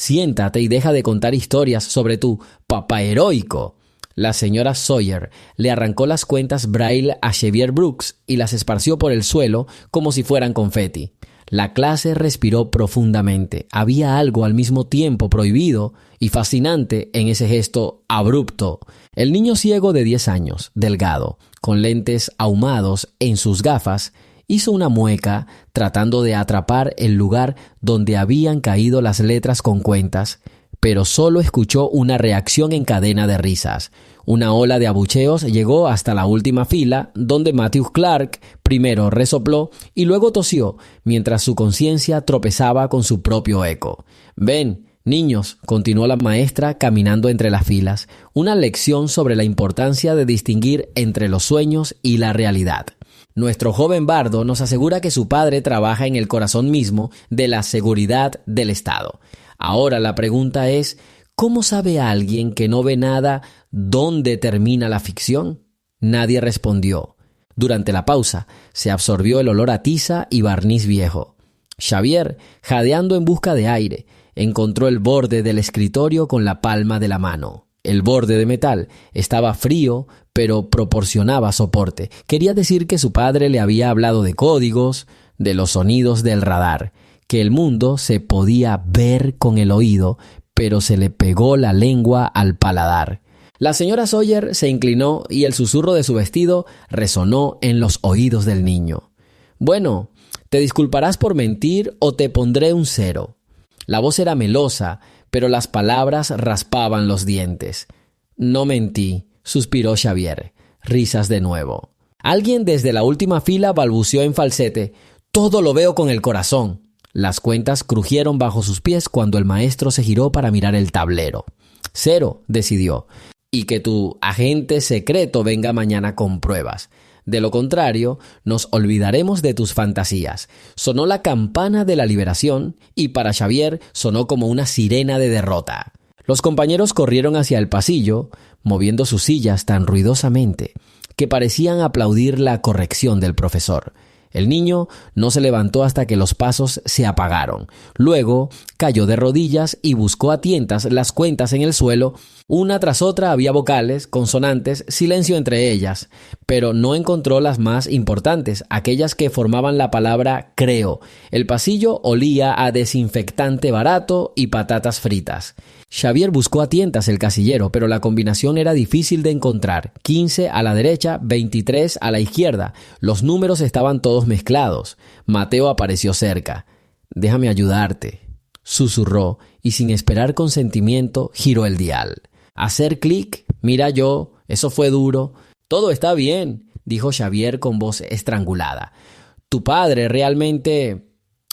Siéntate y deja de contar historias sobre tu papá heroico. La señora Sawyer le arrancó las cuentas Braille a Xavier Brooks y las esparció por el suelo como si fueran confeti. La clase respiró profundamente. Había algo al mismo tiempo prohibido y fascinante en ese gesto abrupto. El niño ciego de 10 años, delgado, con lentes ahumados en sus gafas, hizo una mueca tratando de atrapar el lugar donde habían caído las letras con cuentas, pero solo escuchó una reacción en cadena de risas. Una ola de abucheos llegó hasta la última fila, donde Matthew Clark primero resopló y luego tosió, mientras su conciencia tropezaba con su propio eco. «Ven, niños», continuó la maestra caminando entre las filas, una lección sobre la importancia de distinguir entre los sueños y la realidad. Nuestro joven bardo nos asegura que su padre trabaja en el corazón mismo de la seguridad del Estado. Ahora la pregunta es, ¿cómo sabe alguien que no ve nada dónde termina la ficción? Nadie respondió. Durante la pausa, se absorbió el olor a tiza y barniz viejo. Xavier, jadeando en busca de aire, encontró el borde del escritorio con la palma de la mano. El borde de metal estaba frío, pero proporcionaba soporte. Quería decir que su padre le había hablado de códigos, de los sonidos del radar, que el mundo se podía ver con el oído, pero se le pegó la lengua al paladar. La señora Sawyer se inclinó y el susurro de su vestido resonó en los oídos del niño. «Bueno, te disculparás por mentir o te pondré un 0». La voz era melosa, pero las palabras raspaban los dientes. «No mentí», suspiró Xavier. Risas de nuevo. Alguien desde la última fila balbuceó en falsete: «Todo lo veo con el corazón». Las cuentas crujieron bajo sus pies cuando el maestro se giró para mirar el tablero. 0, decidió, y que tu agente secreto venga mañana con pruebas. De lo contrario, nos olvidaremos de tus fantasías. Sonó la campana de la liberación y para Xavier sonó como una sirena de derrota. Los compañeros corrieron hacia el pasillo, moviendo sus sillas tan ruidosamente que parecían aplaudir la corrección del profesor. El niño no se levantó hasta que los pasos se apagaron. Luego cayó de rodillas y buscó a tientas las cuentas en el suelo. Una tras otra había vocales, consonantes, silencio entre ellas, pero no encontró las más importantes, aquellas que formaban la palabra creo. El pasillo olía a desinfectante barato y patatas fritas. Xavier buscó a tientas el casillero, pero la combinación era difícil de encontrar. 15 a la derecha, 23 a la izquierda. Los números estaban todos mezclados. Mateo apareció cerca. «Déjame ayudarte», susurró, y sin esperar consentimiento giró el dial. «Hacer clic, mira yo, eso fue duro». «Todo está bien», dijo Xavier con voz estrangulada. «Tu padre realmente...».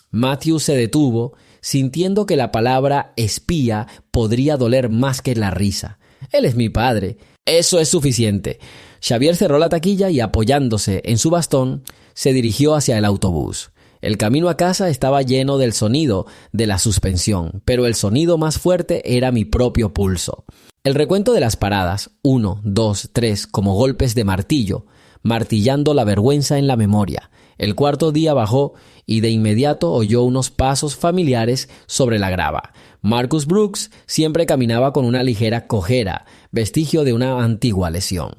Matthew se detuvo, sintiendo que la palabra espía podría doler más que la risa. «Él es mi padre. Eso es suficiente». Xavier cerró la taquilla y, apoyándose en su bastón, se dirigió hacia el autobús. El camino a casa estaba lleno del sonido de la suspensión, pero el sonido más fuerte era mi propio pulso. El recuento de las paradas, 1, 2, 3, como golpes de martillo, martillando la vergüenza en la memoria. El cuarto día bajó y de inmediato oyó unos pasos familiares sobre la grava. Marcus Brooks siempre caminaba con una ligera cojera, vestigio de una antigua lesión.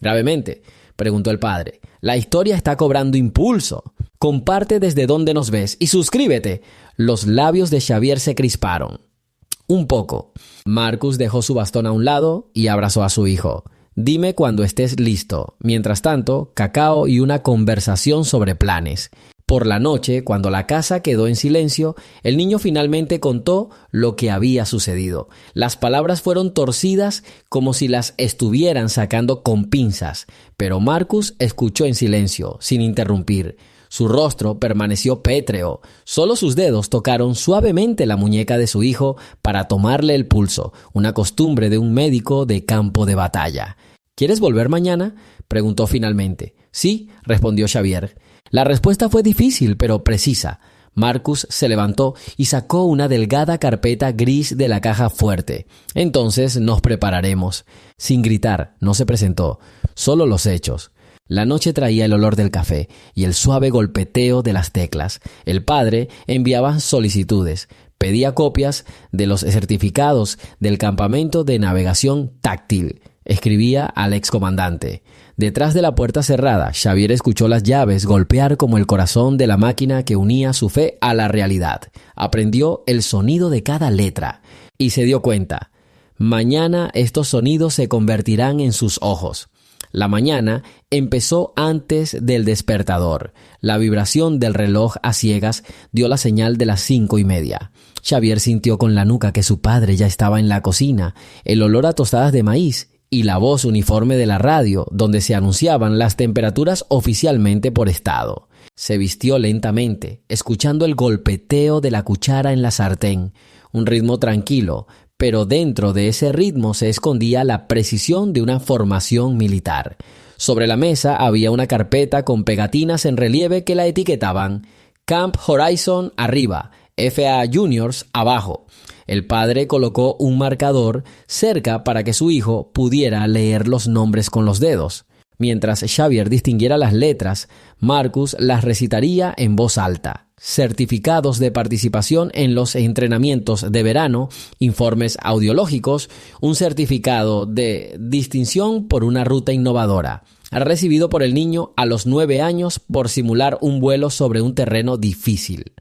«¿Gravemente?», preguntó el padre. «La historia está cobrando impulso. Comparte desde donde nos ves y suscríbete». Los labios de Xavier se crisparon. «Un poco». Marcus dejó su bastón a un lado y abrazó a su hijo. «Dime cuando estés listo». Mientras tanto, cacao y una conversación sobre planes. Por la noche, cuando la casa quedó en silencio, el niño finalmente contó lo que había sucedido. Las palabras fueron torcidas como si las estuvieran sacando con pinzas, pero Marcus escuchó en silencio, sin interrumpir. Su rostro permaneció pétreo. Solo sus dedos tocaron suavemente la muñeca de su hijo para tomarle el pulso, una costumbre de un médico de campo de batalla. «¿Quieres volver mañana?», preguntó finalmente. «Sí», respondió Xavier. La respuesta fue difícil, pero precisa. Marcus se levantó y sacó una delgada carpeta gris de la caja fuerte. «Entonces nos prepararemos». Sin gritar, no se presentó. Solo los hechos. La noche traía el olor del café y el suave golpeteo de las teclas. El padre enviaba solicitudes, pedía copias de los certificados del campamento de navegación táctil. Escribía al excomandante. Detrás de la puerta cerrada, Xavier escuchó las llaves golpear como el corazón de la máquina que unía su fe a la realidad. Aprendió el sonido de cada letra y se dio cuenta. Mañana estos sonidos se convertirán en sus ojos. La mañana empezó antes del despertador. La vibración del reloj a ciegas dio la señal de las 5:30. Xavier sintió con la nuca que su padre ya estaba en la cocina. El olor a tostadas de maíz y la voz uniforme de la radio, donde se anunciaban las temperaturas oficialmente por estado. Se vistió lentamente, escuchando el golpeteo de la cuchara en la sartén, un ritmo tranquilo, pero dentro de ese ritmo se escondía la precisión de una formación militar. Sobre la mesa había una carpeta con pegatinas en relieve que la etiquetaban Camp Horizon arriba, FA Juniors abajo. El padre colocó un marcador cerca para que su hijo pudiera leer los nombres con los dedos. Mientras Xavier distinguiera las letras, Marcus las recitaría en voz alta. Certificados de participación en los entrenamientos de verano, informes audiológicos, un certificado de distinción por una ruta innovadora, recibido por el niño a los 9 años por simular un vuelo sobre un terreno difícil.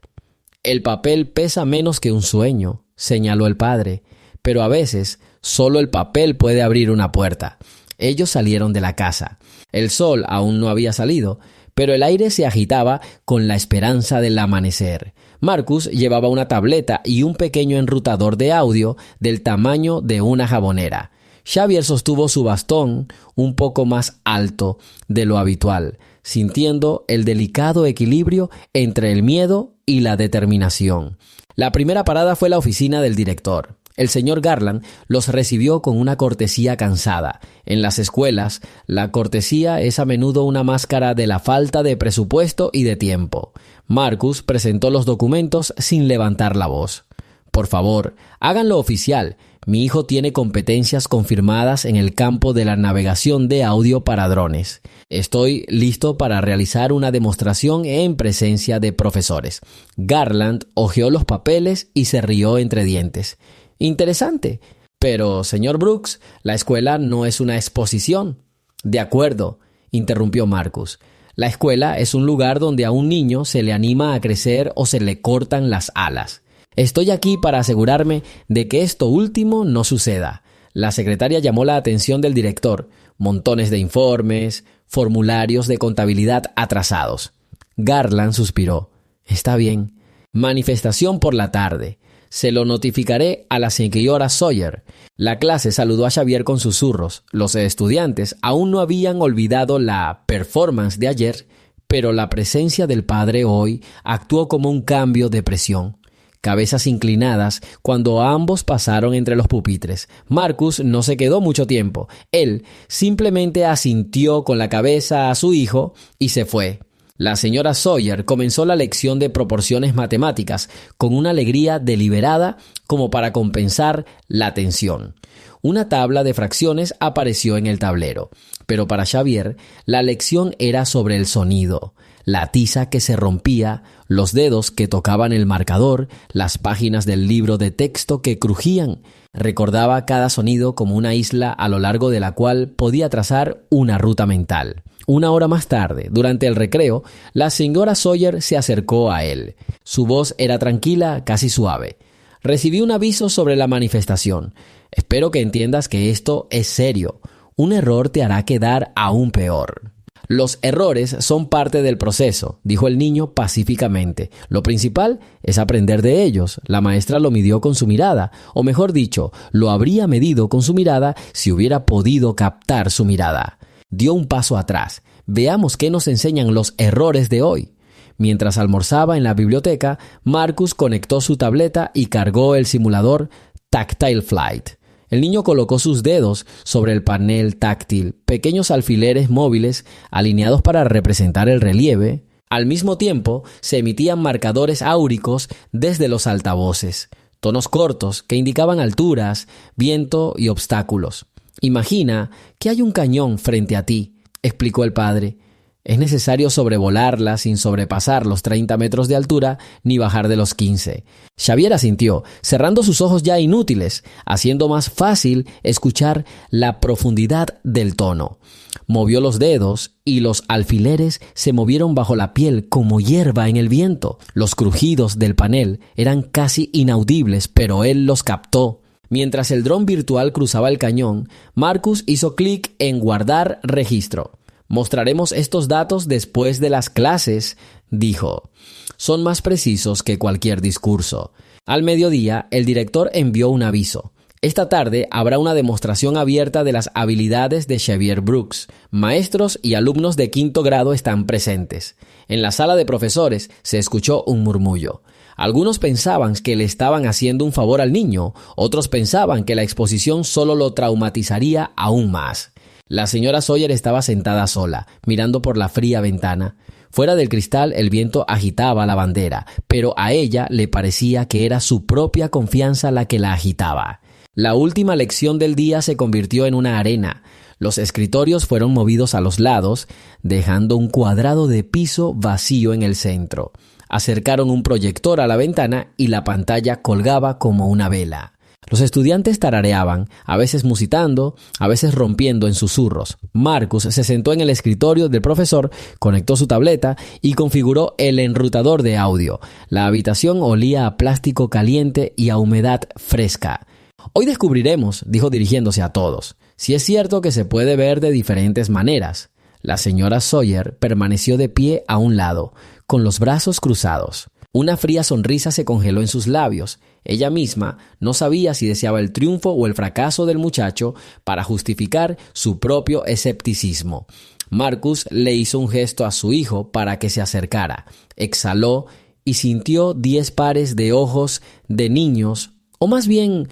El papel pesa menos que un sueño, señaló el padre, pero a veces solo el papel puede abrir una puerta. Ellos salieron de la casa. El sol aún no había salido, pero el aire se agitaba con la esperanza del amanecer. Marcus llevaba una tableta y un pequeño enrutador de audio del tamaño de una jabonera. Xavier sostuvo su bastón un poco más alto de lo habitual, sintiendo el delicado equilibrio entre el miedo y la determinación. La primera parada fue la oficina del director. El señor Garland los recibió con una cortesía cansada. En las escuelas, la cortesía es a menudo una máscara de la falta de presupuesto y de tiempo. Marcus presentó los documentos sin levantar la voz. Por favor, háganlo oficial. Mi hijo tiene competencias confirmadas en el campo de la navegación de audio para drones. Estoy listo para realizar una demostración en presencia de profesores. Garland hojeó los papeles y se rió entre dientes. Interesante. Pero, señor Brooks, la escuela no es una exposición. De acuerdo, interrumpió Marcus. La escuela es un lugar donde a un niño se le anima a crecer o se le cortan las alas. Estoy aquí para asegurarme de que esto último no suceda. La secretaria llamó la atención del director. Montones de informes, formularios de contabilidad atrasados. Garland suspiró. Está bien. Manifestación por la tarde. Se lo notificaré a la señora Sawyer. La clase saludó a Xavier con susurros. Los estudiantes aún no habían olvidado la performance de ayer, pero la presencia del padre hoy actuó como un cambio de presión. Cabezas inclinadas cuando ambos pasaron entre los pupitres. Marcus no se quedó mucho tiempo. Él simplemente asintió con la cabeza a su hijo y se fue. La señora Sawyer comenzó la lección de proporciones matemáticas con una alegría deliberada como para compensar la tensión. Una tabla de fracciones apareció en el tablero, pero para Xavier la lección era sobre el sonido, la tiza que se rompía, los dedos que tocaban el marcador, las páginas del libro de texto que crujían. Recordaba cada sonido como una isla a lo largo de la cual podía trazar una ruta mental. Una hora más tarde, durante el recreo, la señora Sawyer se acercó a él. Su voz era tranquila, casi suave. Recibí un aviso sobre la manifestación. Espero que entiendas que esto es serio. Un error te hará quedar aún peor. Los errores son parte del proceso, dijo el niño pacíficamente. Lo principal es aprender de ellos. La maestra lo midió con su mirada, o mejor dicho, lo habría medido con su mirada si hubiera podido captar su mirada. Dio un paso atrás. Veamos qué nos enseñan los errores de hoy. Mientras almorzaba en la biblioteca, Marcus conectó su tableta y cargó el simulador Tactile Flight. El niño colocó sus dedos sobre el panel táctil, pequeños alfileres móviles alineados para representar el relieve. Al mismo tiempo, se emitían marcadores áuricos desde los altavoces, tonos cortos que indicaban alturas, viento y obstáculos. Imagina que hay un cañón frente a ti. explicó el padre. Es necesario sobrevolarla sin sobrepasar los 30 metros de altura ni bajar de los 15. Xavier asintió, cerrando sus ojos ya inútiles, haciendo más fácil escuchar la profundidad del tono. Movió los dedos y los alfileres se movieron bajo la piel como hierba en el viento. Los crujidos del panel eran casi inaudibles, pero él los captó. Mientras el dron virtual cruzaba el cañón, Marcus hizo clic en guardar registro. Mostraremos estos datos después de las clases, dijo. Son más precisos que cualquier discurso. Al mediodía, el director envió un aviso. Esta tarde habrá una demostración abierta de las habilidades de Xavier Brooks. Maestros y alumnos de 5º grado están presentes. En la sala de profesores se escuchó un murmullo. Algunos pensaban que le estaban haciendo un favor al niño, otros pensaban que la exposición solo lo traumatizaría aún más. La señora Sawyer estaba sentada sola, mirando por la fría ventana. Fuera del cristal el viento agitaba la bandera, pero a ella le parecía que era su propia confianza la que la agitaba. La última lección del día se convirtió en una arena. Los escritorios fueron movidos a los lados, dejando un cuadrado de piso vacío en el centro. Acercaron un proyector a la ventana y la pantalla colgaba como una vela. Los estudiantes tarareaban, a veces musitando, a veces rompiendo en susurros. Marcus se sentó en el escritorio del profesor, conectó su tableta y configuró el enrutador de audio. La habitación olía a plástico caliente y a humedad fresca. Hoy descubriremos, dijo dirigiéndose a todos, si es cierto que se puede ver de diferentes maneras. La señora Sawyer permaneció de pie a un lado, con los brazos cruzados. Una fría sonrisa se congeló en sus labios. Ella misma no sabía si deseaba el triunfo o el fracaso del muchacho para justificar su propio escepticismo. Marcus le hizo un gesto a su hijo para que se acercara. Exhaló y sintió 10 pares de ojos de niños, o más bien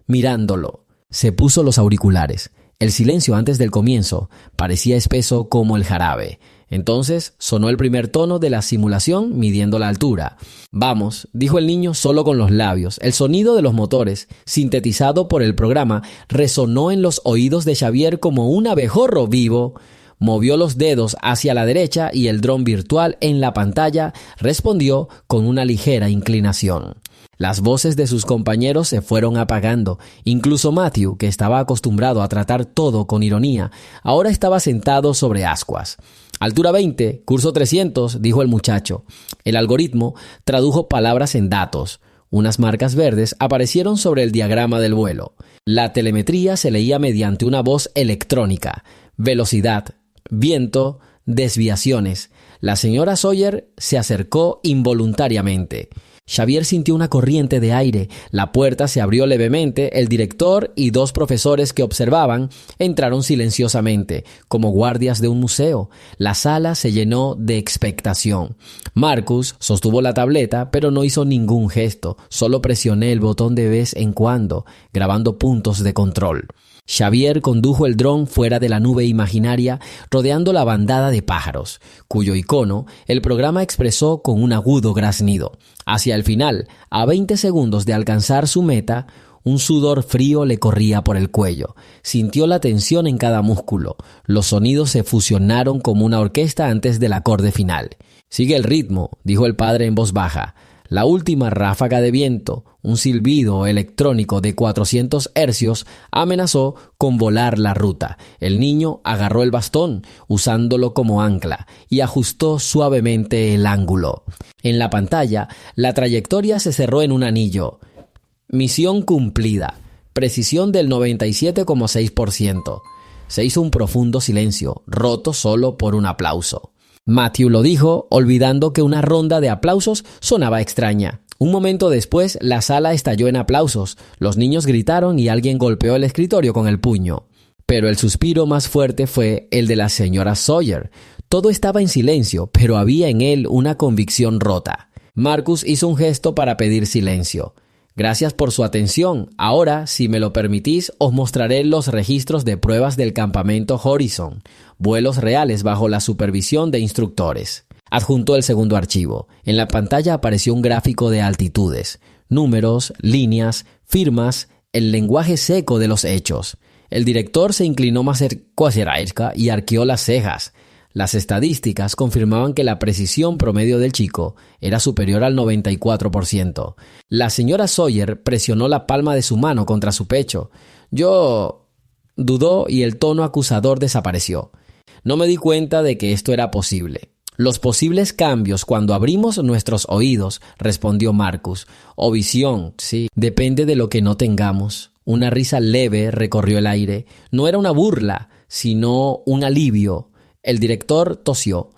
mirándolo. Se puso los auriculares. El silencio antes del comienzo parecía espeso como el jarabe. Entonces sonó el primer tono de la simulación midiendo la altura. «Vamos», dijo el niño solo con los labios. El sonido de los motores, sintetizado por el programa, resonó en los oídos de Xavier como un abejorro vivo. Movió los dedos hacia la derecha y el dron virtual en la pantalla respondió con una ligera inclinación. Las voces de sus compañeros se fueron apagando. Incluso Matthew, que estaba acostumbrado a tratar todo con ironía, ahora estaba sentado sobre ascuas. «Altura 20, curso 300», dijo el muchacho. El algoritmo tradujo palabras en datos. Unas marcas verdes aparecieron sobre el diagrama del vuelo. La telemetría se leía mediante una voz electrónica. Velocidad, viento, desviaciones. La señora Sawyer se acercó involuntariamente. Xavier sintió una corriente de aire. La puerta se abrió levemente. El director y 2 profesores que observaban entraron silenciosamente, como guardias de un museo. La sala se llenó de expectación. Marcus sostuvo la tableta, pero no hizo ningún gesto. Solo presioné el botón de vez en cuando, grabando puntos de control. Xavier condujo el dron fuera de la nube imaginaria, rodeando la bandada de pájaros, cuyo icono el programa expresó con un agudo graznido. Hacia el final, a 20 segundos de alcanzar su meta, un sudor frío le corría por el cuello. Sintió la tensión en cada músculo. Los sonidos se fusionaron como una orquesta antes del acorde final. «Sigue el ritmo», dijo el padre en voz baja. La última ráfaga de viento, un silbido electrónico de 400 hercios, amenazó con volar la ruta. El niño agarró el bastón, usándolo como ancla, y ajustó suavemente el ángulo. En la pantalla, la trayectoria se cerró en un anillo. Misión cumplida. Precisión del 97,6%. Se hizo un profundo silencio, roto solo por un aplauso. Matthew lo dijo, olvidando que una ronda de aplausos sonaba extraña. Un momento después, la sala estalló en aplausos. Los niños gritaron y alguien golpeó el escritorio con el puño. Pero el suspiro más fuerte fue el de la señora Sawyer. Todo estaba en silencio, pero había en él una convicción rota. Marcus hizo un gesto para pedir silencio. «Gracias por su atención. Ahora, si me lo permitís, os mostraré los registros de pruebas del campamento Horizon, vuelos reales bajo la supervisión de instructores». Adjuntó el segundo archivo. En la pantalla apareció un gráfico de altitudes, números, líneas, firmas, el lenguaje seco de los hechos. El director se inclinó más cerca y arqueó las cejas. Las estadísticas confirmaban que la precisión promedio del chico era superior al 94%. La señora Sawyer presionó la palma de su mano contra su pecho. Yo dudó y el tono acusador desapareció. No me di cuenta de que esto era posible. Los posibles cambios cuando abrimos nuestros oídos, respondió Marcus. O visión, sí, depende de lo que no tengamos. Una risa leve recorrió el aire. No era una burla, sino un alivio. El director tosió.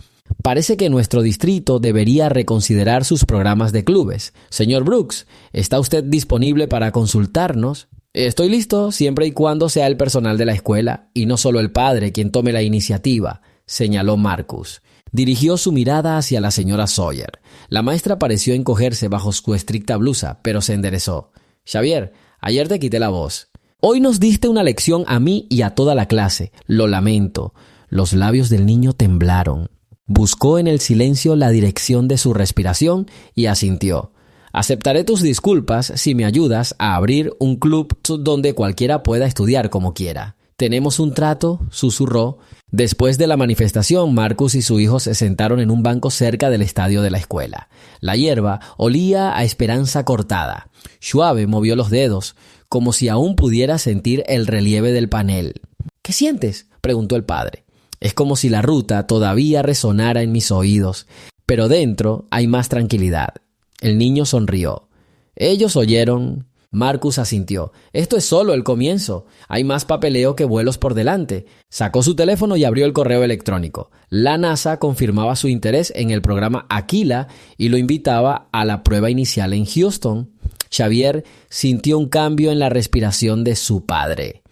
Parece que nuestro distrito debería reconsiderar sus programas de clubes. Señor Brooks, ¿está usted disponible para consultarnos? Estoy listo siempre y cuando sea el personal de la escuela y no solo el padre quien tome la iniciativa, señaló Marcus. Dirigió su mirada hacia la señora Sawyer. La maestra pareció encogerse bajo su estricta blusa, pero se enderezó. Xavier, ayer te quité la voz. Hoy nos diste una lección a mí y a toda la clase. Lo lamento. Los labios del niño temblaron. Buscó en el silencio la dirección de su respiración y asintió. Aceptaré tus disculpas si me ayudas a abrir un club donde cualquiera pueda estudiar como quiera. ¿Tenemos un trato?, susurró. Después de la manifestación, Marcus y su hijo se sentaron en un banco cerca del estadio de la escuela. La hierba olía a esperanza cortada. Schwabe movió los dedos, como si aún pudiera sentir el relieve del panel. ¿Qué sientes?, preguntó el padre. Es como si la ruta todavía resonara en mis oídos, pero dentro hay más tranquilidad. El niño sonrió. Ellos oyeron. Marcus asintió. Esto es solo el comienzo. Hay más papeleo que vuelos por delante. Sacó su teléfono y abrió el correo electrónico. La NASA confirmaba su interés en el programa Aquila y lo invitaba a la prueba inicial en Houston. Xavier sintió un cambio en la respiración de su padre.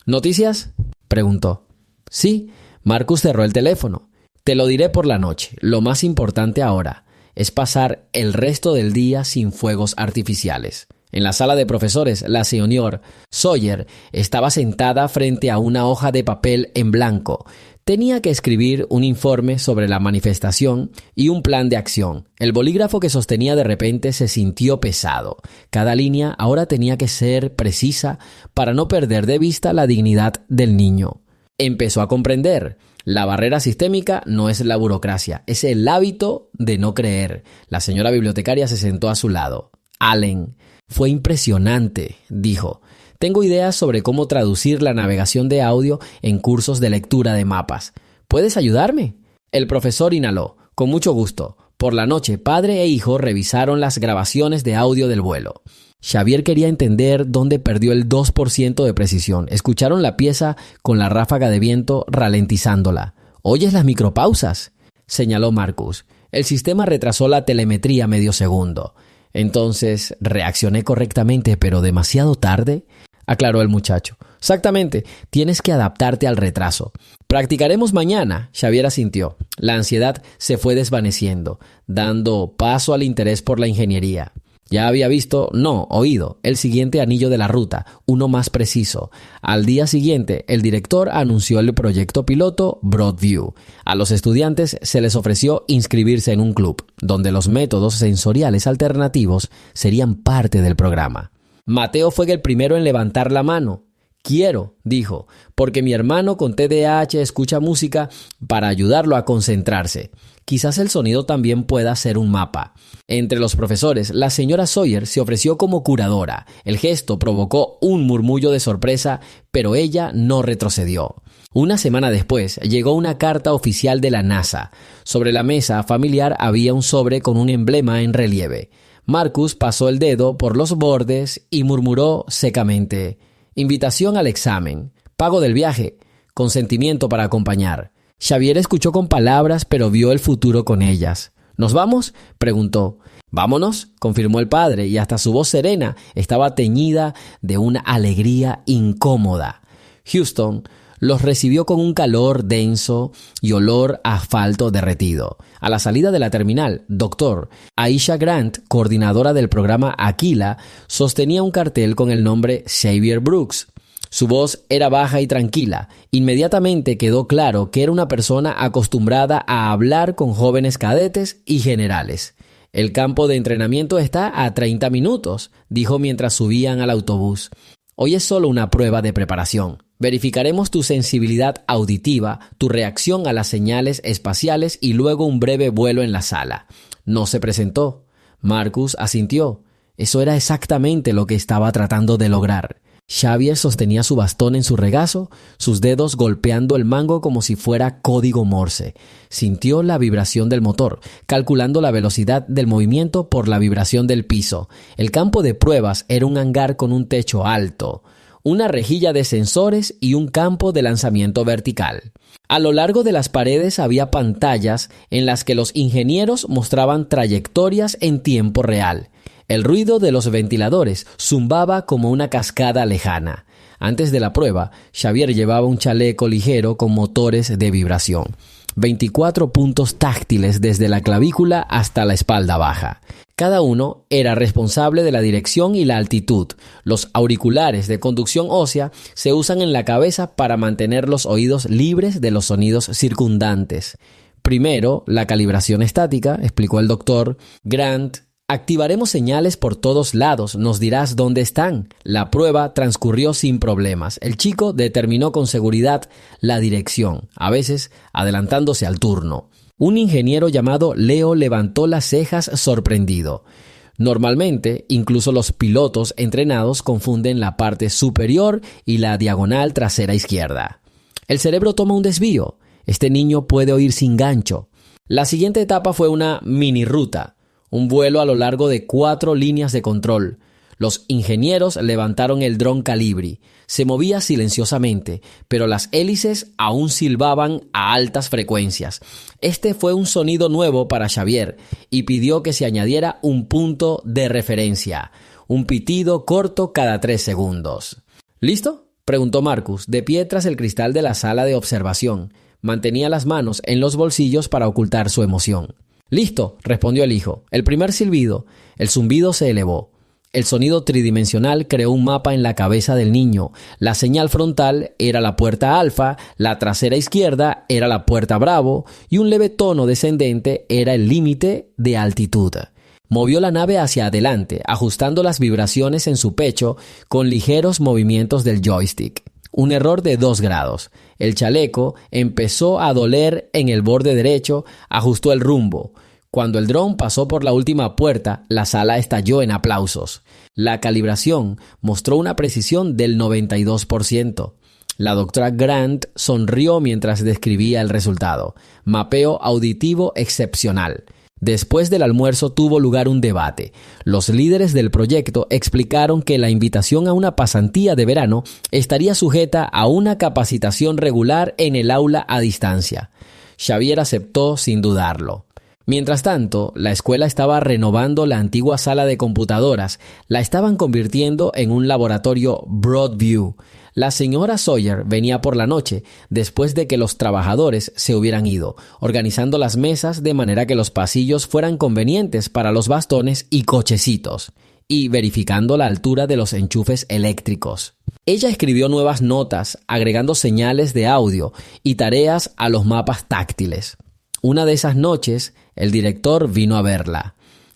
¿Noticias?, preguntó. Sí. Marcus cerró el teléfono. Te lo diré por la noche. Lo más importante ahora es pasar el resto del día sin fuegos artificiales. En la sala de profesores, la señora Sawyer estaba sentada frente a una hoja de papel en blanco. Tenía que escribir un informe sobre la manifestación y un plan de acción. El bolígrafo que sostenía de repente se sintió pesado. Cada línea ahora tenía que ser precisa para no perder de vista la dignidad del niño. Empezó a comprender. La barrera sistémica no es la burocracia, es el hábito de no creer. La señora bibliotecaria se sentó a su lado. Allen. Fue impresionante, dijo. Tengo ideas sobre cómo traducir la navegación de audio en cursos de lectura de mapas. ¿Puedes ayudarme? El profesor inhaló. Con mucho gusto. Por la noche, padre e hijo revisaron las grabaciones de audio del vuelo. Xavier quería entender dónde perdió el 2% de precisión. Escucharon la pieza con la ráfaga de viento ralentizándola. ¿Oyes las micropausas?, señaló Marcus. El sistema retrasó la telemetría medio segundo. Entonces, ¿reaccioné correctamente pero demasiado tarde?, aclaró el muchacho. Exactamente, tienes que adaptarte al retraso. Practicaremos mañana, Xavier asintió. La ansiedad se fue desvaneciendo, dando paso al interés por la ingeniería. Ya había oído el siguiente anillo de la ruta, uno más preciso. Al día siguiente, el director anunció el proyecto piloto Broadview. A los estudiantes se les ofreció inscribirse en un club, donde los métodos sensoriales alternativos serían parte del programa. Mateo fue el primero en levantar la mano. Quiero, dijo, porque mi hermano con TDAH escucha música para ayudarlo a concentrarse. Quizás el sonido también pueda ser un mapa. Entre los profesores, la señora Sawyer se ofreció como curadora. El gesto provocó un murmullo de sorpresa, pero ella no retrocedió. Una semana después, llegó una carta oficial de la NASA. Sobre la mesa familiar había un sobre con un emblema en relieve. Marcus pasó el dedo por los bordes y murmuró secamente: invitación al examen, pago del viaje, consentimiento para acompañar. Xavier escuchó con palabras, pero vio el futuro con ellas. ¿Nos vamos?, preguntó. «Vámonos», confirmó el padre, y hasta su voz serena estaba teñida de una alegría incómoda. Houston los recibió con un calor denso y olor a asfalto derretido. A la salida de la terminal, Dr. Aisha Grant, coordinadora del programa Aquila, sostenía un cartel con el nombre Xavier Brooks. Su voz era baja y tranquila. Inmediatamente quedó claro que era una persona acostumbrada a hablar con jóvenes cadetes y generales. «El campo de entrenamiento está a 30 minutos», dijo mientras subían al autobús. «Hoy es solo una prueba de preparación. Verificaremos tu sensibilidad auditiva, tu reacción a las señales espaciales y luego un breve vuelo en la sala. No se presentó. Marcus asintió. Eso era exactamente lo que estaba tratando de lograr. Xavier sostenía su bastón en su regazo, sus dedos golpeando el mango como si fuera código Morse. Sintió la vibración del motor, calculando la velocidad del movimiento por la vibración del piso. El campo de pruebas era un hangar con un techo alto, una rejilla de sensores y un campo de lanzamiento vertical. A lo largo de las paredes había pantallas en las que los ingenieros mostraban trayectorias en tiempo real. El ruido de los ventiladores zumbaba como una cascada lejana. Antes de la prueba, Xavier llevaba un chaleco ligero con motores de vibración. 24 puntos táctiles desde la clavícula hasta la espalda baja. Cada uno era responsable de la dirección y la altitud. Los auriculares de conducción ósea se usan en la cabeza para mantener los oídos libres de los sonidos circundantes. Primero, la calibración estática, explicó el doctor Grant. Activaremos señales por todos lados, nos dirás dónde están. La prueba transcurrió sin problemas. El chico determinó con seguridad la dirección, a veces adelantándose al turno. Un ingeniero llamado Leo levantó las cejas sorprendido. Normalmente, incluso los pilotos entrenados confunden la parte superior y la diagonal trasera izquierda. El cerebro toma un desvío. Este niño puede oír sin gancho. La siguiente etapa fue una mini ruta. Un vuelo a lo largo de 4 líneas de control. Los ingenieros levantaron el dron Calibri. Se movía silenciosamente, pero las hélices aún silbaban a altas frecuencias. Este fue un sonido nuevo para Xavier y pidió que se añadiera un punto de referencia. Un pitido corto cada 3 segundos. ¿Listo?, preguntó Marcus, de pie tras el cristal de la sala de observación. Mantenía las manos en los bolsillos para ocultar su emoción. «Listo», respondió el hijo. El primer silbido, el zumbido se elevó. El sonido tridimensional creó un mapa en la cabeza del niño. La señal frontal era la puerta alfa, la trasera izquierda era la puerta bravo y un leve tono descendente era el límite de altitud. Movió la nave hacia adelante, ajustando las vibraciones en su pecho con ligeros movimientos del joystick. Un error de 2 grados. El chaleco empezó a doler en el borde derecho, ajustó el rumbo. Cuando el dron pasó por la última puerta, la sala estalló en aplausos. La calibración mostró una precisión del 92%. La doctora Grant sonrió mientras describía el resultado. Mapeo auditivo excepcional. Después del almuerzo tuvo lugar un debate. Los líderes del proyecto explicaron que la invitación a una pasantía de verano estaría sujeta a una capacitación regular en el aula a distancia. Xavier aceptó sin dudarlo. Mientras tanto, la escuela estaba renovando la antigua sala de computadoras. La estaban convirtiendo en un laboratorio Broadview. La señora Sawyer venía por la noche, después de que los trabajadores se hubieran ido, organizando las mesas de manera que los pasillos fueran convenientes para los bastones y cochecitos, y verificando la altura de los enchufes eléctricos. Ella escribió nuevas notas, agregando señales de audio y tareas a los mapas táctiles. Una de esas noches, el director vino a verla.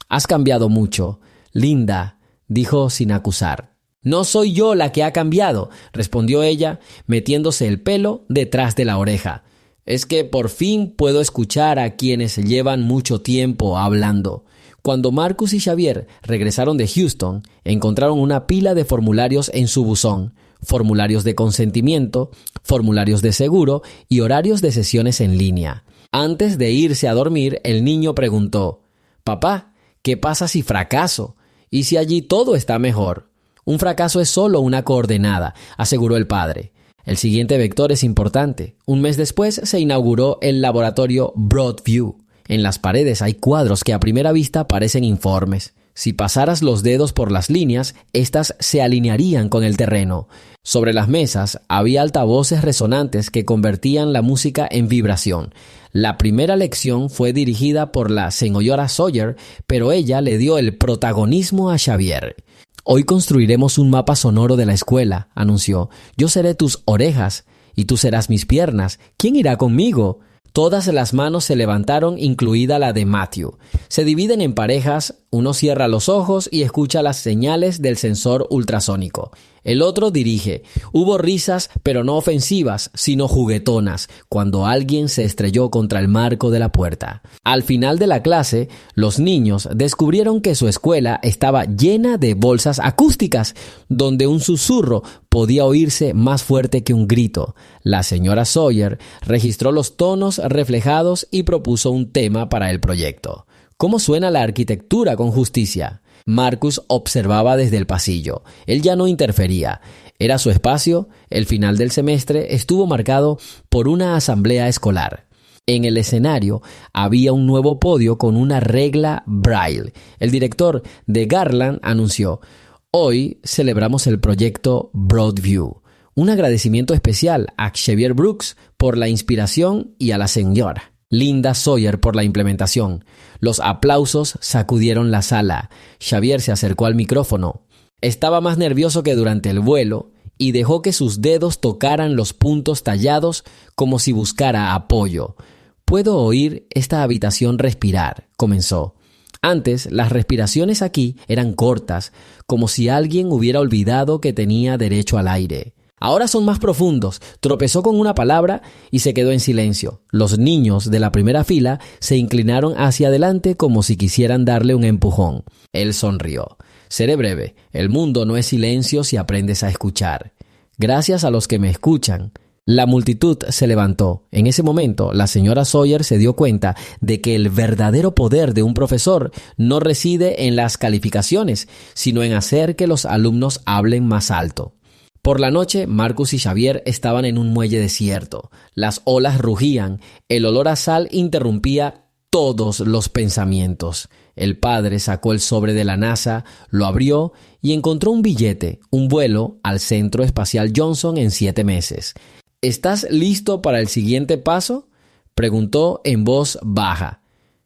«Has cambiado mucho, Linda», dijo sin acusar. «No soy yo la que ha cambiado», respondió ella, metiéndose el pelo detrás de la oreja. «Es que por fin puedo escuchar a quienes llevan mucho tiempo hablando». Cuando Marcus y Xavier regresaron de Houston, encontraron una pila de formularios en su buzón. Formularios de consentimiento, formularios de seguro y horarios de sesiones en línea. Antes de irse a dormir, el niño preguntó: «Papá, ¿qué pasa si fracaso? ¿Y si allí todo está mejor?» «Un fracaso es solo una coordenada», aseguró el padre. «El siguiente vector es importante». Un mes después se inauguró el laboratorio Broadview. En las paredes hay cuadros que a primera vista parecen informes. Si pasaras los dedos por las líneas, éstas se alinearían con el terreno. Sobre las mesas había altavoces resonantes que convertían la música en vibración. La primera lección fue dirigida por la señora Sawyer, pero ella le dio el protagonismo a Xavier. «Hoy construiremos un mapa sonoro de la escuela», anunció. «Yo seré tus orejas y tú serás mis piernas. ¿Quién irá conmigo?» Todas las manos se levantaron, incluida la de Matthew. «Se dividen en parejas Uno cierra los ojos y escucha las señales del sensor ultrasónico. El otro dirige. Hubo risas, pero no ofensivas, sino juguetonas, cuando alguien se estrelló contra el marco de la puerta. Al final de la clase, los niños descubrieron que su escuela estaba llena de bolsas acústicas, donde un susurro podía oírse más fuerte que un grito. La señora Sawyer registró los tonos reflejados y propuso un tema para el proyecto. ¿Cómo suena la arquitectura con justicia? Marcus observaba desde el pasillo. Él ya no interfería. Era su espacio. El final del semestre estuvo marcado por una asamblea escolar. En el escenario había un nuevo podio con una regla Braille. El director de Garland anunció: hoy celebramos el proyecto Broadview. Un agradecimiento especial a Xavier Brooks por la inspiración y a la señora Linda Sawyer por la implementación. Los aplausos sacudieron la sala. Xavier se acercó al micrófono. Estaba más nervioso que durante el vuelo y dejó que sus dedos tocaran los puntos tallados como si buscara apoyo. «Puedo oír esta habitación respirar», comenzó. Antes, las respiraciones aquí eran cortas, como si alguien hubiera olvidado que tenía derecho al aire. Ahora son más profundos. Tropezó con una palabra y se quedó en silencio. Los niños de la primera fila se inclinaron hacia adelante como si quisieran darle un empujón. Él sonrió. Seré breve. El mundo no es silencio si aprendes a escuchar. Gracias a los que me escuchan. La multitud se levantó. En ese momento, la señora Sawyer se dio cuenta de que el verdadero poder de un profesor no reside en las calificaciones, sino en hacer que los alumnos hablen más alto. Por la noche, Marcus y Xavier estaban en un muelle desierto. Las olas rugían, el olor a sal interrumpía todos los pensamientos. El padre sacó el sobre de la NASA, lo abrió y encontró un billete, un vuelo al Centro Espacial Johnson en 7 meses. ¿Estás listo para el siguiente paso?, preguntó en voz baja.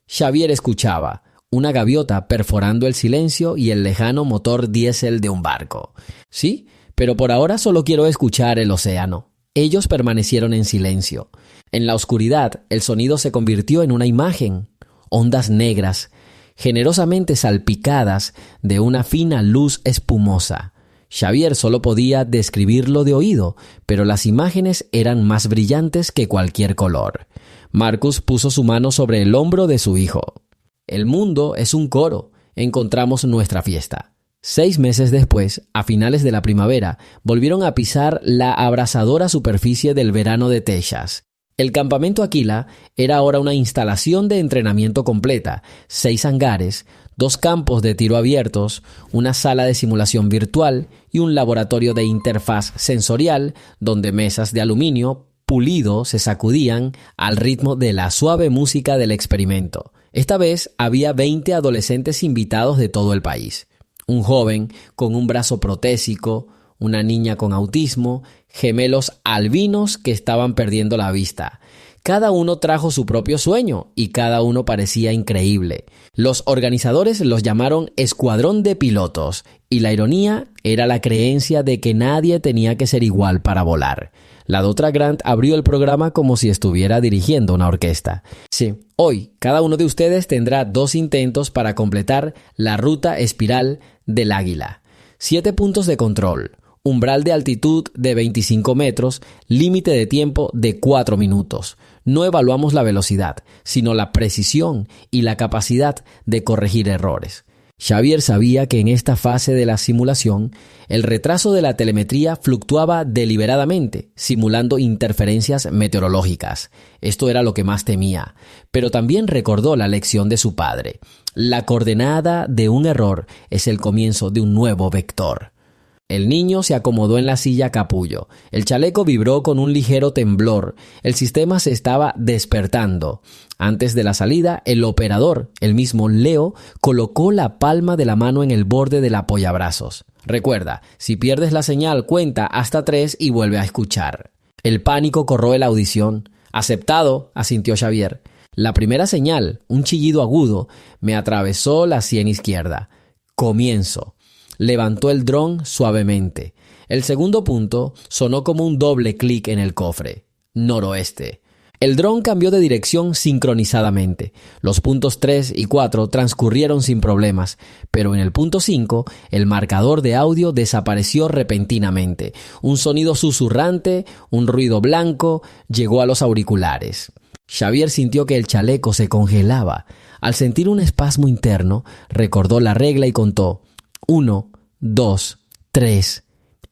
Xavier escuchaba, una gaviota perforando el silencio y el lejano motor diésel de un barco. Sí, pero por ahora solo quiero escuchar el océano. Ellos permanecieron en silencio. En la oscuridad, el sonido se convirtió en una imagen. Ondas negras, generosamente salpicadas de una fina luz espumosa. Xavier solo podía describirlo de oído, pero las imágenes eran más brillantes que cualquier color. Marcus puso su mano sobre el hombro de su hijo. El mundo es un coro. Encontramos nuestra fiesta. 6 meses después, a finales de la primavera, volvieron a pisar la abrasadora superficie del verano de Texas. El campamento Aquila era ahora una instalación de entrenamiento completa, 6 hangares, 2 campos de tiro abiertos, una sala de simulación virtual y un laboratorio de interfaz sensorial donde mesas de aluminio pulido se sacudían al ritmo de la suave música del experimento. Esta vez había 20 adolescentes invitados de todo el país. Un joven con un brazo protésico, una niña con autismo, gemelos albinos que estaban perdiendo la vista. Cada uno trajo su propio sueño y cada uno parecía increíble. Los organizadores los llamaron Escuadrón de Pilotos y la ironía era la creencia de que nadie tenía que ser igual para volar. La Dra. Grant abrió el programa como si estuviera dirigiendo una orquesta. Sí, hoy cada uno de ustedes tendrá 2 intentos para completar la ruta espiral del águila. 7 puntos de control, umbral de altitud de 25 metros, límite de tiempo de 4 minutos. No evaluamos la velocidad, sino la precisión y la capacidad de corregir errores. Xavier sabía que en esta fase de la simulación, el retraso de la telemetría fluctuaba deliberadamente, simulando interferencias meteorológicas. Esto era lo que más temía, pero también recordó la lección de su padre. La coordenada de un error es el comienzo de un nuevo vector. El niño se acomodó en la silla capullo. El chaleco vibró con un ligero temblor. El sistema se estaba despertando. Antes de la salida, el operador, el mismo Leo, colocó la palma de la mano en el borde del apoyabrazos. Recuerda, si pierdes la señal, cuenta hasta 3 y vuelve a escuchar. El pánico corroe la audición. Aceptado, asintió Xavier. La primera señal, un chillido agudo, me atravesó la sien izquierda. Comienzo. Levantó el dron suavemente. El segundo punto sonó como un doble clic en el cofre. Noroeste. El dron cambió de dirección sincronizadamente. Los puntos 3 y 4 transcurrieron sin problemas, pero en el punto 5, el marcador de audio desapareció repentinamente. Un sonido susurrante, un ruido blanco, llegó a los auriculares. Xavier sintió que el chaleco se congelaba. Al sentir un espasmo interno, recordó la regla y contó: 1, 2, 3.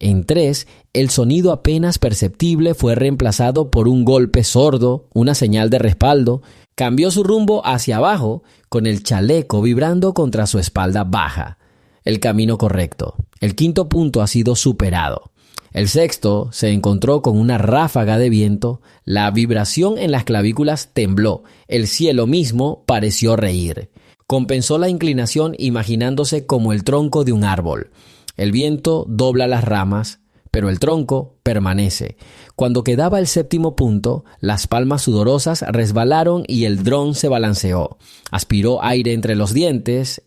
En 3, el sonido apenas perceptible fue reemplazado por un golpe sordo, una señal de respaldo. Cambió su rumbo hacia abajo, con el chaleco vibrando contra su espalda baja. El camino correcto. El 5.º punto ha sido superado. El 6.º se encontró con una ráfaga de viento. La vibración en las clavículas tembló. El cielo mismo pareció reír. Compensó la inclinación imaginándose como el tronco de un árbol. El viento dobla las ramas, pero el tronco permanece. Cuando quedaba el 7.º punto, las palmas sudorosas resbalaron y el dron se balanceó. Aspiró aire entre los dientes,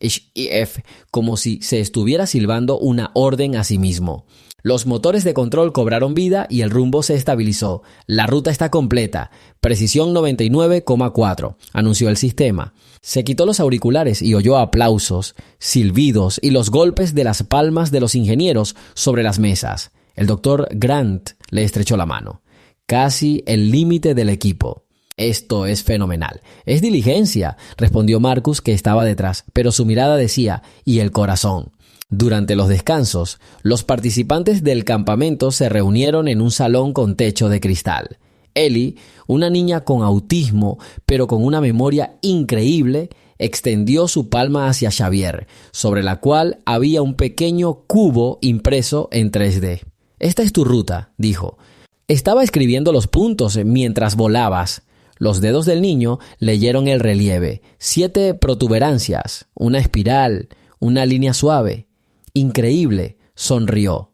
como si se estuviera silbando una orden a sí mismo. Los motores de control cobraron vida y el rumbo se estabilizó. La ruta está completa. Precisión 99,4, anunció el sistema. Se quitó los auriculares y oyó aplausos, silbidos y los golpes de las palmas de los ingenieros sobre las mesas. El doctor Grant le estrechó la mano. Casi el límite del equipo. Esto es fenomenal. Es diligencia, respondió Marcus, que estaba detrás, pero su mirada decía: y el corazón. Durante los descansos, los participantes del campamento se reunieron en un salón con techo de cristal. Ellie, una niña con autismo, pero con una memoria increíble, extendió su palma hacia Xavier, sobre la cual había un pequeño cubo impreso en 3D. «Esta es tu ruta», dijo. «Estaba escribiendo los puntos mientras volabas». Los dedos del niño leyeron el relieve. 7 protuberancias, una espiral, una línea suave. «Increíble», sonrió.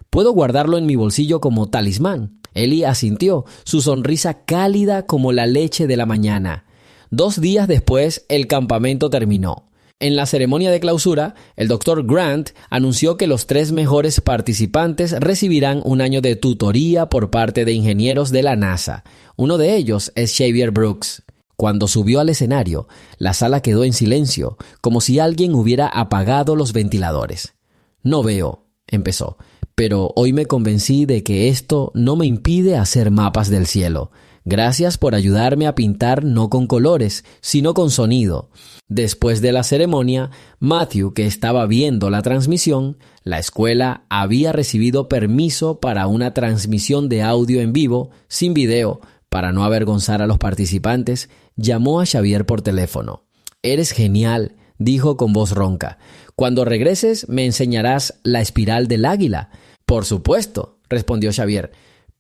«Puedo guardarlo en mi bolsillo como talismán». Ellie asintió, su sonrisa cálida como la leche de la mañana. 2 días después, el campamento terminó. En la ceremonia de clausura, el Dr. Grant anunció que los 3 mejores participantes recibirán un año de tutoría por parte de ingenieros de la NASA. Uno de ellos es Xavier Brooks. Cuando subió al escenario, la sala quedó en silencio, como si alguien hubiera apagado los ventiladores. «No veo», empezó, «pero hoy me convencí de que esto no me impide hacer mapas del cielo. Gracias por ayudarme a pintar no con colores, sino con sonido». Después de la ceremonia, Matthew, que estaba viendo la transmisión, la escuela había recibido permiso para una transmisión de audio en vivo, sin video, para no avergonzar a los participantes, llamó a Xavier por teléfono. «Eres genial», dijo con voz ronca. «Cuando regreses me enseñarás la espiral del águila». «Por supuesto», respondió Xavier,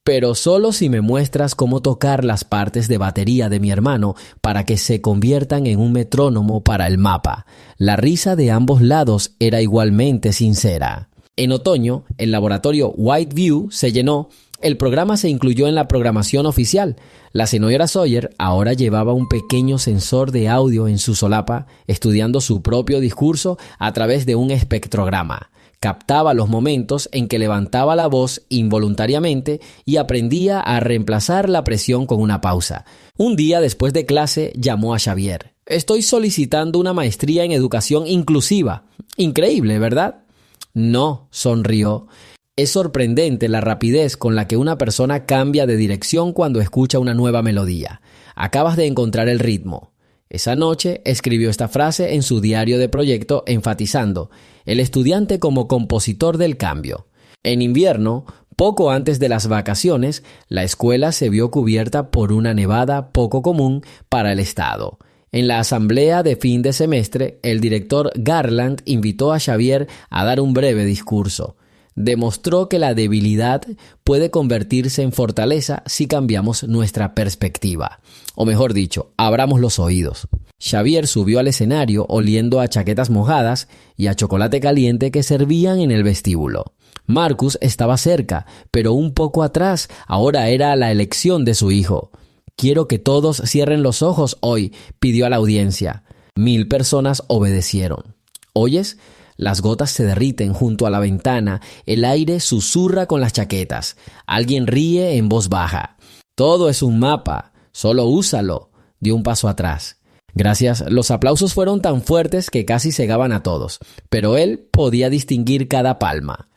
«pero solo si me muestras cómo tocar las partes de batería de mi hermano para que se conviertan en un metrónomo para el mapa». La risa de ambos lados era igualmente sincera. En otoño, el laboratorio Whiteview se llenó. El programa se incluyó en la programación oficial. La señora Sawyer ahora llevaba un pequeño sensor de audio en su solapa, estudiando su propio discurso a través de un espectrograma. Captaba los momentos en que levantaba la voz involuntariamente y aprendía a reemplazar la presión con una pausa. Un día después de clase llamó a Xavier. «Estoy solicitando una maestría en educación inclusiva». «Increíble, ¿verdad?» «No», sonrió. «Es sorprendente la rapidez con la que una persona cambia de dirección cuando escucha una nueva melodía. Acabas de encontrar el ritmo». Esa noche escribió esta frase en su diario de proyecto, enfatizando: «El estudiante como compositor del cambio». En invierno, poco antes de las vacaciones, la escuela se vio cubierta por una nevada poco común para el estado. En la asamblea de fin de semestre, el director Garland invitó a Xavier a dar un breve discurso. Demostró que la debilidad puede convertirse en fortaleza si cambiamos nuestra perspectiva. O mejor dicho, abramos los oídos. Xavier subió al escenario oliendo a chaquetas mojadas y a chocolate caliente que servían en el vestíbulo. Marcus estaba cerca, pero un poco atrás. Ahora era la elección de su hijo. «Quiero que todos cierren los ojos hoy», pidió a la audiencia. 1000 personas obedecieron. «¿Oyes? Las gotas se derriten junto a la ventana, el aire susurra con las chaquetas. Alguien ríe en voz baja. Todo es un mapa. Solo úsalo. Dio un paso atrás. Gracias, los aplausos fueron tan fuertes que casi cegaban a todos, pero él podía distinguir cada palma.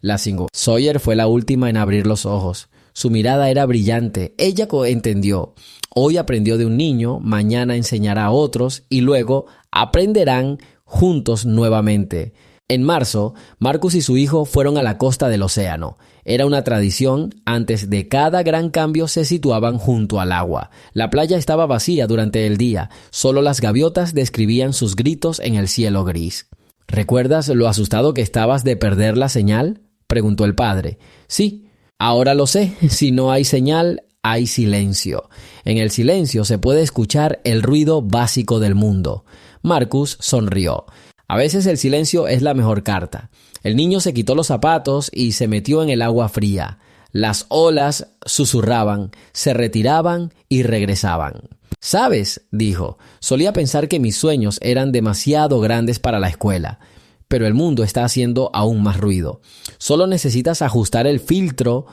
Sawyer fue la última en abrir los ojos. Su mirada era brillante. Ella entendió. Hoy aprendió de un niño, mañana enseñará a otros y luego aprenderán juntos nuevamente. En marzo, Marcus y su hijo fueron a la costa del océano. Era una tradición, antes de cada gran cambio se situaban junto al agua. La playa estaba vacía durante el día, solo las gaviotas describían sus gritos en el cielo gris. ¿Recuerdas lo asustado que estabas de perder la señal?, preguntó el padre. Sí, ahora lo sé, si no hay señal, hay silencio. En el silencio se puede escuchar el ruido básico del mundo. Marcus sonrió. A veces el silencio es la mejor carta. El niño se quitó los zapatos y se metió en el agua fría. Las olas susurraban, se retiraban y regresaban. «¿Sabes?», dijo, «solía pensar que mis sueños eran demasiado grandes para la escuela. Pero el mundo está haciendo aún más ruido. Solo necesitas ajustar el filtro».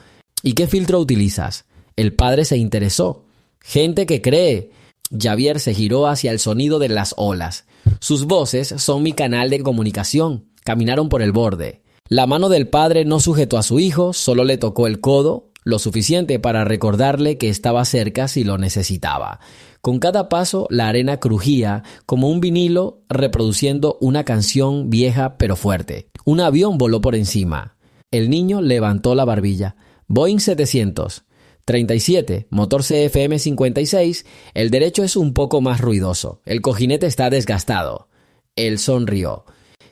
«¿Y qué filtro utilizas?». El padre se interesó. «Gente que cree». Xavier se giró hacia el sonido de las olas. «Sus voces son mi canal de comunicación». Caminaron por el borde. La mano del padre no sujetó a su hijo, solo le tocó el codo, lo suficiente para recordarle que estaba cerca si lo necesitaba. Con cada paso, la arena crujía como un vinilo reproduciendo una canción vieja pero fuerte. Un avión voló por encima. El niño levantó la barbilla. Boeing 700. 37, motor CFM 56, el derecho es un poco más ruidoso. El cojinete está desgastado. Él sonrió.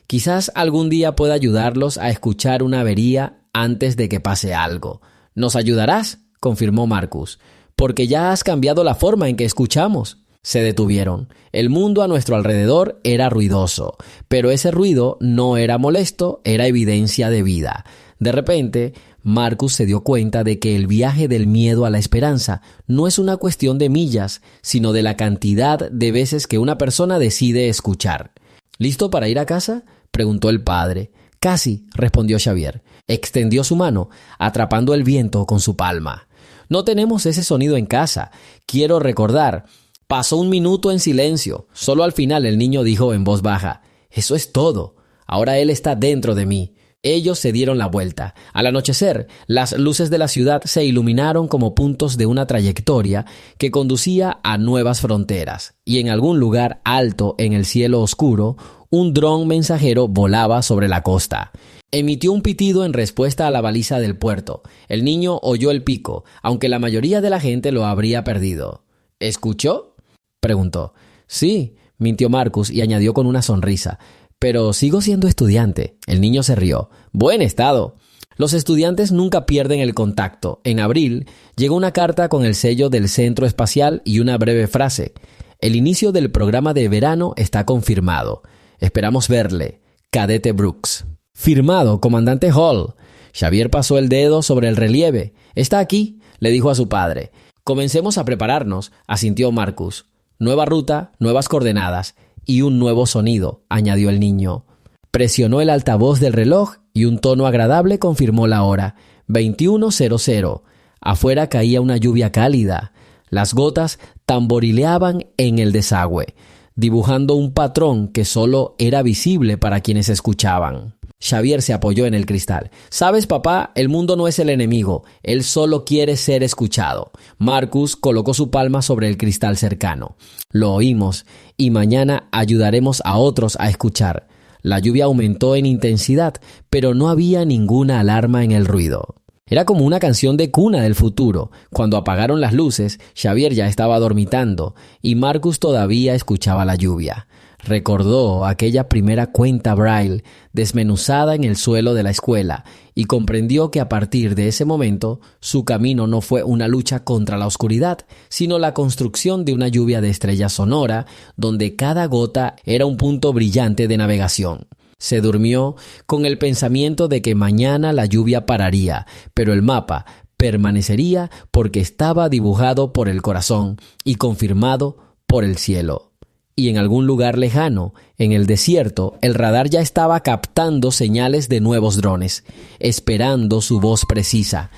Quizás algún día pueda ayudarlos a escuchar una avería antes de que pase algo. «¿Nos ayudarás?», confirmó Marcus, «porque ya has cambiado la forma en que escuchamos». Se detuvieron. El mundo a nuestro alrededor era ruidoso, pero ese ruido no era molesto, era evidencia de vida. De repente, Marcus se dio cuenta de que el viaje del miedo a la esperanza no es una cuestión de millas, sino de la cantidad de veces que una persona decide escuchar. «¿Listo para ir a casa?», preguntó el padre. «Casi», respondió Xavier. Extendió su mano, atrapando el viento con su palma. «No tenemos ese sonido en casa. Quiero recordar». Pasó un minuto en silencio. Solo al final el niño dijo en voz baja: «Eso es todo. Ahora él está dentro de mí». Ellos se dieron la vuelta. Al anochecer, las luces de la ciudad se iluminaron como puntos de una trayectoria que conducía a nuevas fronteras. Y en algún lugar alto en el cielo oscuro, un dron mensajero volaba sobre la costa. Emitió un pitido en respuesta a la baliza del puerto. El niño oyó el pico, aunque la mayoría de la gente lo habría perdido. «¿Escuchó?», preguntó. «Sí», mintió Marcus y añadió con una sonrisa. «Pero sigo siendo estudiante». El niño se rió. «Buen estado». Los estudiantes nunca pierden el contacto. En abril, llegó una carta con el sello del Centro Espacial y una breve frase: «El inicio del programa de verano está confirmado. Esperamos verle. Cadete Brooks». «Firmado, comandante Hall». Xavier pasó el dedo sobre el relieve. «Está aquí», le dijo a su padre. «Comencemos a prepararnos», asintió Marcus. «Nueva ruta, nuevas coordenadas y un nuevo sonido», añadió el niño. Presionó el altavoz del reloj y un tono agradable confirmó la hora. 21:00. Afuera caía una lluvia cálida. Las gotas tamborileaban en el desagüe, dibujando un patrón que solo era visible para quienes escuchaban. Xavier se apoyó en el cristal. «¿Sabes, papá? El mundo no es el enemigo. Él solo quiere ser escuchado». Marcus colocó su palma sobre el cristal cercano. «Lo oímos y mañana ayudaremos a otros a escuchar». La lluvia aumentó en intensidad, pero no había ninguna alarma en el ruido. Era como una canción de cuna del futuro. Cuando apagaron las luces, Xavier ya estaba dormitando y Marcus todavía escuchaba la lluvia. Recordó aquella primera cuenta Braille desmenuzada en el suelo de la escuela y comprendió que a partir de ese momento su camino no fue una lucha contra la oscuridad, sino la construcción de una lluvia de estrellas sonora donde cada gota era un punto brillante de navegación. Se durmió con el pensamiento de que mañana la lluvia pararía, pero el mapa permanecería porque estaba dibujado por el corazón y confirmado por el cielo. Y en algún lugar lejano, en el desierto, el radar ya estaba captando señales de nuevos drones, esperando su voz precisa.